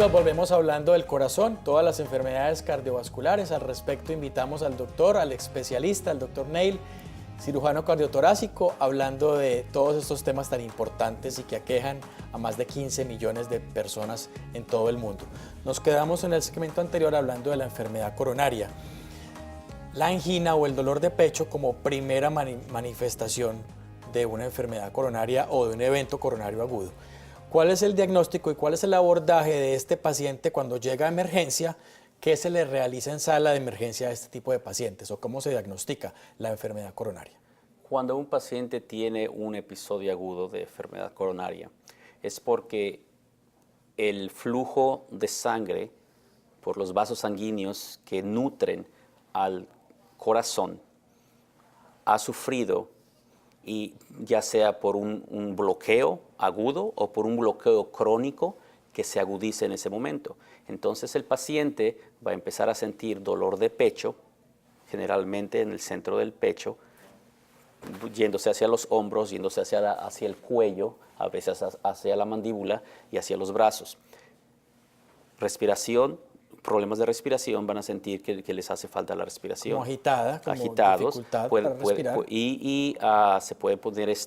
nos volvemos hablando del corazón, todas las enfermedades cardiovasculares. Al respecto invitamos al doctor, al especialista, al doctor Neil, cirujano cardiotorácico, hablando de todos estos temas tan importantes y que aquejan a más de 15 millones de personas en todo el mundo. Nos quedamos en el segmento anterior hablando de la enfermedad coronaria. La angina o el dolor de pecho como primera manifestación de una enfermedad coronaria o de un evento coronario agudo. ¿Cuál es el diagnóstico y cuál es el abordaje de este paciente cuando llega a emergencia? ¿Qué se le realiza en sala de emergencia a este tipo de pacientes o cómo se diagnostica la enfermedad coronaria? Cuando un paciente tiene un episodio agudo de enfermedad coronaria es porque el flujo de sangre por los vasos sanguíneos que nutren al corazón ha sufrido, y ya sea por un bloqueo agudo o por un bloqueo crónico que se agudice en ese momento. Entonces el paciente va a empezar a sentir dolor de pecho, generalmente en el centro del pecho, yéndose hacia los hombros, yéndose hacia el cuello, a veces hacia la mandíbula y hacia los brazos. Respiración, problemas de respiración, van a sentir que les hace falta la respiración. Como agitada, como agitados, dificultad para respirar. Se puede poner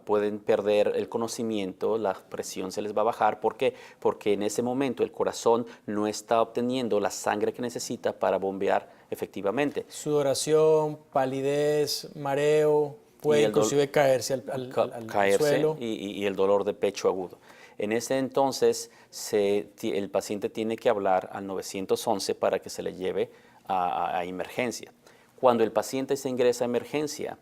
pueden perder el conocimiento, la presión se les va a bajar. ¿Por qué? Porque en ese momento el corazón no está obteniendo la sangre que necesita para bombear efectivamente. Sudoración, palidez, mareo, puede inclusive caerse al suelo. Y el dolor de pecho agudo. En ese entonces, el paciente tiene que hablar al 911 para que se le lleve a emergencia. Cuando el paciente se ingresa a emergencia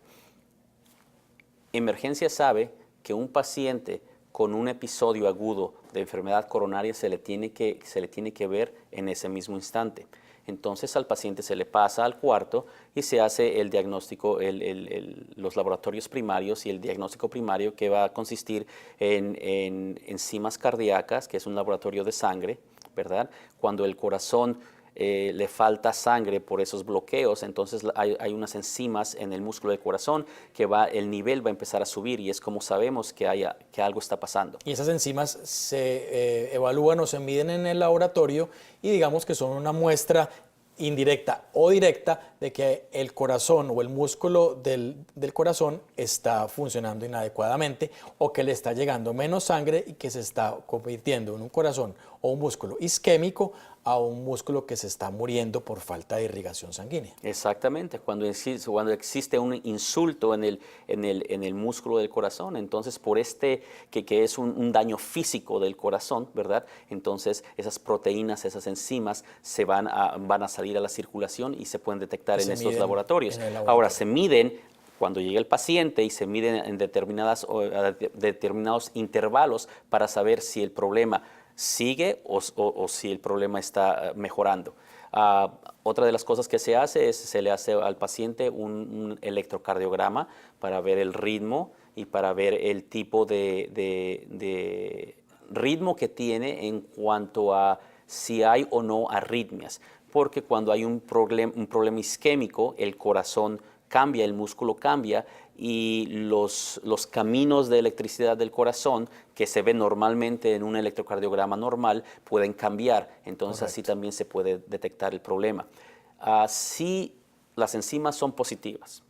sabe que un paciente con un episodio agudo de enfermedad coronaria se le tiene que ver en ese mismo instante. Entonces al paciente se le pasa al cuarto y se hace el diagnóstico, los laboratorios primarios y el diagnóstico primario, que va a consistir en enzimas cardíacas, que es un laboratorio de sangre, ¿verdad? Cuando el corazón le falta sangre por esos bloqueos, entonces hay unas enzimas en el músculo del corazón que el nivel va a empezar a subir, y es como sabemos que algo está pasando. Y esas enzimas se evalúan o se miden en el laboratorio y digamos que son una muestra indirecta o directa de que el corazón o el músculo del corazón está funcionando inadecuadamente o que le está llegando menos sangre y que se está convirtiendo en un corazón o un músculo isquémico a un músculo que se está muriendo por falta de irrigación sanguínea. Exactamente, cuando existe un insulto en el músculo del corazón, entonces por que es un daño físico del corazón, ¿verdad? Entonces esas proteínas, esas enzimas van a salir a la circulación y se pueden detectar en estos laboratorios. Ahora se miden cuando llega el paciente y se miden en determinados intervalos para saber si el problema sigue o si el problema está mejorando. Otra de las cosas que se hace es se le hace al paciente un electrocardiograma para ver el ritmo y para ver el tipo de ritmo que tiene en cuanto a si hay o no arritmias. Porque cuando hay un problema isquémico, el corazón cambia, el músculo cambia, y los caminos de electricidad del corazón que se ven normalmente en un electrocardiograma normal pueden cambiar. Entonces Correcto. Así también se puede detectar el problema. Si las enzimas son positivas,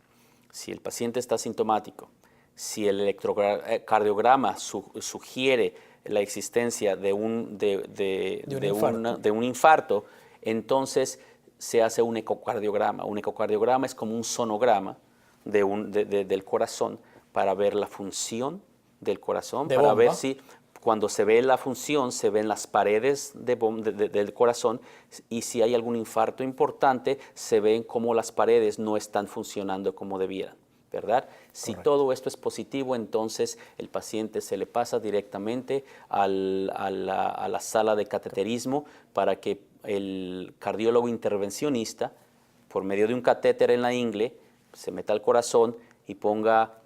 si el paciente está sintomático, si el electrocardiograma sugiere la existencia de un infarto, entonces se hace un ecocardiograma. Un ecocardiograma es como un sonograma del corazón para ver la función del corazón, para ver si cuando se ve la función se ven las paredes del corazón, y si hay algún infarto importante se ven cómo las paredes no están funcionando como debieran, ¿verdad? Si todo esto es positivo, entonces el paciente se le pasa directamente a la sala de cateterismo para que el cardiólogo intervencionista, por medio de un catéter en la ingle, se meta al corazón y ponga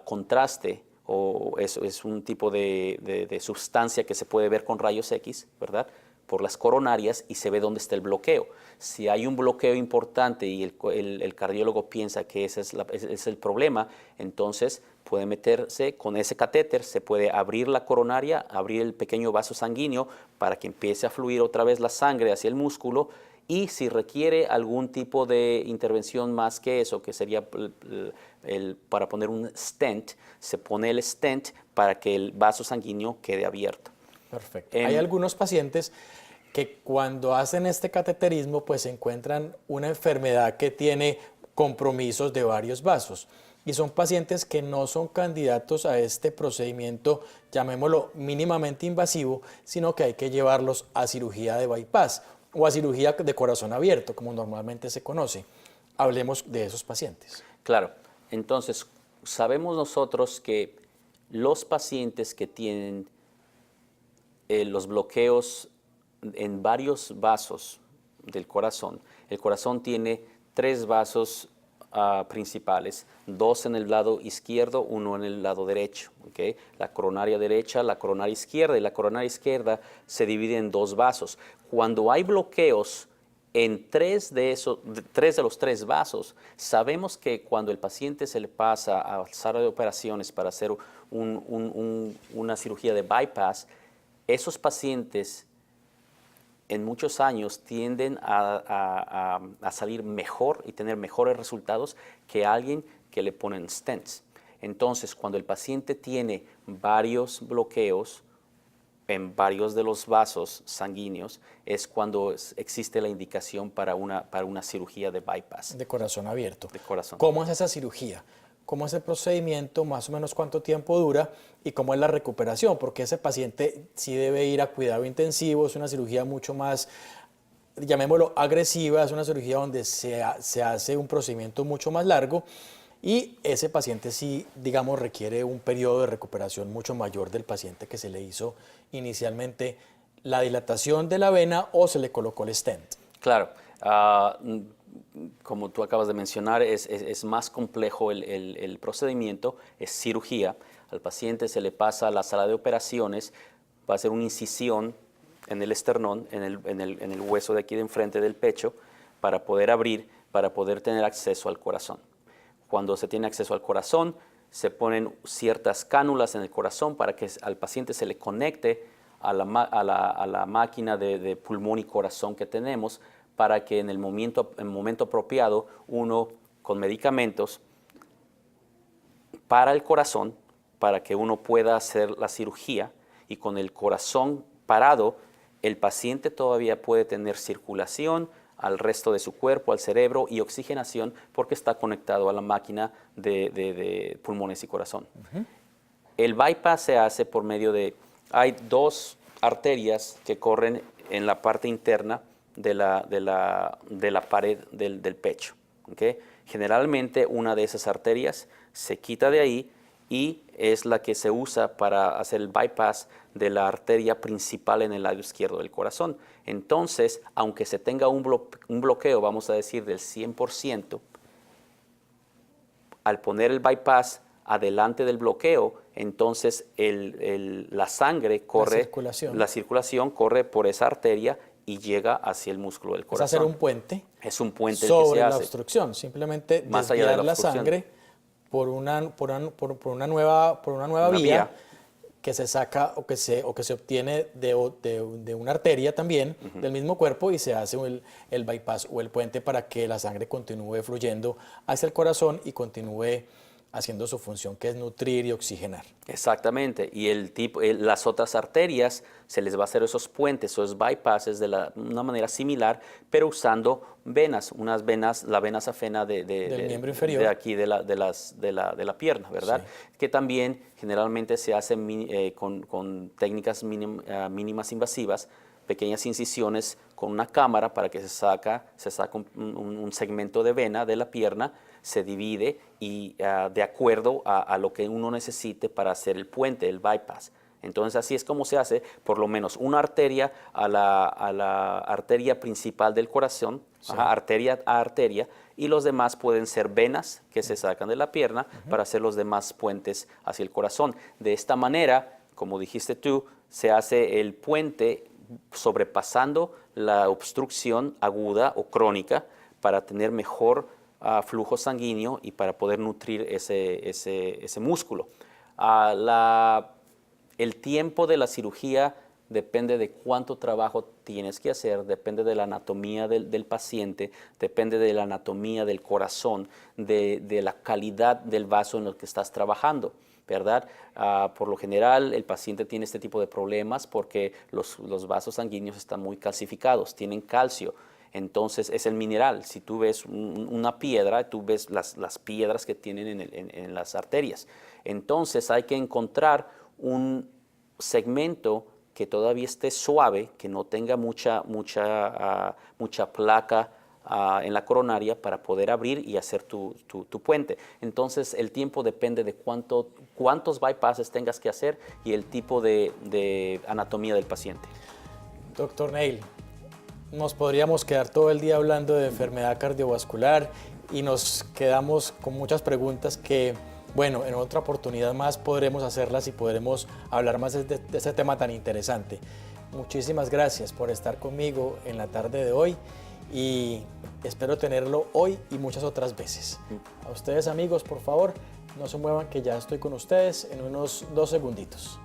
contraste, o es un tipo de sustancia que se puede ver con rayos X, ¿verdad? por las coronarias y se ve dónde está el bloqueo. Si hay un bloqueo importante y el cardiólogo piensa que ese es el problema, entonces puede meterse con ese catéter, se puede abrir la coronaria, abrir el pequeño vaso sanguíneo para que empiece a fluir otra vez la sangre hacia el músculo, y si requiere algún tipo de intervención más que eso, que sería para poner un stent, se pone el stent para que el vaso sanguíneo quede abierto. Perfecto. Hay algunos pacientes que cuando hacen este cateterismo pues encuentran una enfermedad que tiene compromisos de varios vasos y son pacientes que no son candidatos a este procedimiento, llamémoslo mínimamente invasivo, sino que hay que llevarlos a cirugía de bypass o a cirugía de corazón abierto, como normalmente se conoce. Hablemos de esos pacientes. Claro, entonces sabemos nosotros que los pacientes que tienen los bloqueos en varios vasos del corazón, el corazón tiene 3 vasos principales, 2 en el lado izquierdo, 1 en el lado derecho, ¿okay? La coronaria derecha, la coronaria izquierda, y la coronaria izquierda se divide en 2 vasos. Cuando hay bloqueos en 3 de los 3 vasos, sabemos que cuando el paciente se le pasa a sala de operaciones para hacer una cirugía de bypass, esos pacientes en muchos años tienden a salir mejor y tener mejores resultados que alguien que le ponen stents. Entonces, cuando el paciente tiene varios bloqueos en varios de los vasos sanguíneos, es cuando existe la indicación para una cirugía de bypass. De corazón abierto. De corazón. ¿Cómo es esa cirugía? ¿Cómo es el procedimiento? Más o menos cuánto tiempo dura y cómo es la recuperación, porque ese paciente sí debe ir a cuidado intensivo, es una cirugía mucho más, llamémoslo agresiva, es una cirugía donde se hace un procedimiento mucho más largo y ese paciente sí, digamos, requiere un periodo de recuperación mucho mayor del paciente que se le hizo inicialmente la dilatación de la vena o se le colocó el stent. Claro. Como tú acabas de mencionar, es más complejo el procedimiento, es cirugía. Al paciente se le pasa a la sala de operaciones, va a hacer una incisión en el esternón, en el hueso de aquí de enfrente del pecho, para poder abrir, para poder tener acceso al corazón. Cuando se tiene acceso al corazón, se ponen ciertas cánulas en el corazón para que al paciente se le conecte a la máquina de pulmón y corazón que tenemos, para que en el momento apropiado uno con medicamentos para el corazón, para que uno pueda hacer la cirugía, y con el corazón parado el paciente todavía puede tener circulación al resto de su cuerpo, al cerebro, y oxigenación porque está conectado a la máquina de pulmones y corazón. El bypass se hace por medio hay 2 arterias que corren en la parte interna de la pared del pecho. ¿Okay? Generalmente una de esas arterias se quita de ahí y es la que se usa para hacer el bypass de la arteria principal en el lado izquierdo del corazón. Entonces, aunque se tenga un bloqueo, vamos a decir, del 100%, al poner el bypass adelante del bloqueo, entonces la sangre corre, la circulación corre por esa arteria y llega hacia el músculo del corazón. Es hacer un puente. Es un puente sobre el que se la hace. obstrucción, simplemente Más allá de desviar la sangre por una nueva vía que se saca o que se obtiene de una arteria también del mismo cuerpo, y se hace el bypass o el puente para que la sangre continúe fluyendo hacia el corazón y continúe haciendo su función, que es nutrir y oxigenar. Exactamente, y las otras arterias se les va a hacer esos puentes, esos bypasses de una manera similar, pero usando venas, la vena safena del miembro inferior, de aquí de la pierna, ¿verdad? Sí. Que también generalmente se hace con técnicas mínimas invasivas, pequeñas incisiones con una cámara para que se saca un segmento de vena de la pierna, se divide y de acuerdo a lo que uno necesite para hacer el puente, el bypass. Entonces así es como se hace, por lo menos una arteria a la arteria principal del corazón, sí, arteria a arteria, y los demás pueden ser venas que se sacan de la pierna para hacer los demás puentes hacia el corazón. De esta manera, como dijiste tú, se hace el puente sobrepasando la obstrucción aguda o crónica para tener mejor flujo sanguíneo y para poder nutrir ese músculo. El tiempo de la cirugía depende de cuánto trabajo tienes que hacer, depende de la anatomía del paciente, depende de la anatomía del corazón, de la calidad del vaso en el que estás trabajando, ¿verdad? Por lo general, el paciente tiene este tipo de problemas porque los vasos sanguíneos están muy calcificados, tienen calcio. Entonces es el mineral. Si tú ves una piedra, tú ves las piedras que tienen en las arterias. Entonces hay que encontrar un segmento que todavía esté suave, que no tenga mucha placa en la coronaria para poder abrir y hacer tu puente. Entonces el tiempo depende de cuántos bypasses tengas que hacer y el tipo de anatomía del paciente. Doctor Neil, nos podríamos quedar todo el día hablando de enfermedad cardiovascular y nos quedamos con muchas preguntas que, bueno, en otra oportunidad más podremos hacerlas y podremos hablar más de este tema tan interesante. Muchísimas gracias por estar conmigo en la tarde de hoy y espero tenerlo hoy y muchas otras veces. A ustedes, amigos, por favor, no se muevan, que ya estoy con ustedes en unos 2 segunditos.